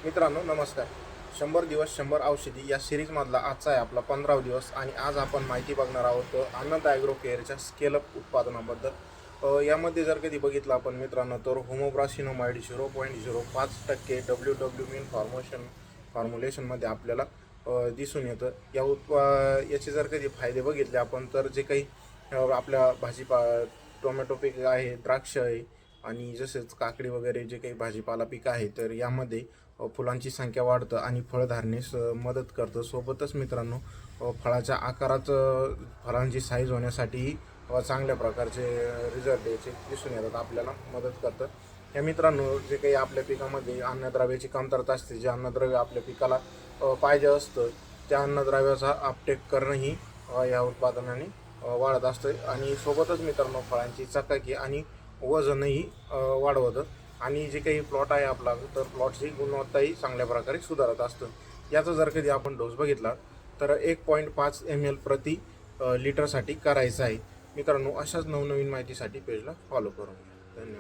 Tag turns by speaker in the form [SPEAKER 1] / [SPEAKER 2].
[SPEAKER 1] मित्रांनो नमस्कार. 100 दिवस 100 औषधी या सिरीजमधला आजचा आहे आपला 15वा दिवस आणि आज आपण माहिती बघणार आहोत आनंद ॲग्रो केअरच्या स्केलअप उत्पादनाबद्दल. यामध्ये जर कधी बघितलं आपण मित्रांनो तर होमोब्रासिनोमाइड 0.05% WW मीन फॉर्म्युलेशनमध्ये आपल्याला दिसून येतं. याचे जर कधी फायदे बघितले आपण तर जे काही आपल्या टोमॅटो पीक आहे, द्राक्ष आहे आणि जसेच काकडी वगैरे जे काही भाजीपाला पीक आहे तर यामध्ये फुलांची संख्या वाढतं आणि फळधारणेस मदत करतं. सोबतच मित्रांनो फळाच्या आकारात फळांची साईज होण्यासाठी चांगल्या प्रकारचे रिझल्ट याचे दिसून येतात, आपल्याला मदत करतं. या मित्रांनो जे काही आपल्या पिकामध्ये अन्नद्रव्याची कमतरता असते, जे अन्नद्रव्य आपल्या पिकाला पाहिजे असतं त्या अन्नद्रव्याचा अपटेक करणंही या उत्पादनाने वाढत असतं आणि सोबतच मित्रांनो फळांची चकाकी आणि वजनही वाढवतं आणि जे काही प्लॉट आहे आपला तर प्लॉटची गुणवत्ताही चांगल्या प्रकारे सुधारत असतं. याचा जर कधी आपण डोस बघितला तर 1.5 ml प्रति लिटरसाठी करायचा आहे. मित्रांनो अशाच नवनवीन माहितीसाठी पेजला फॉलो करून घ्या. धन्यवाद.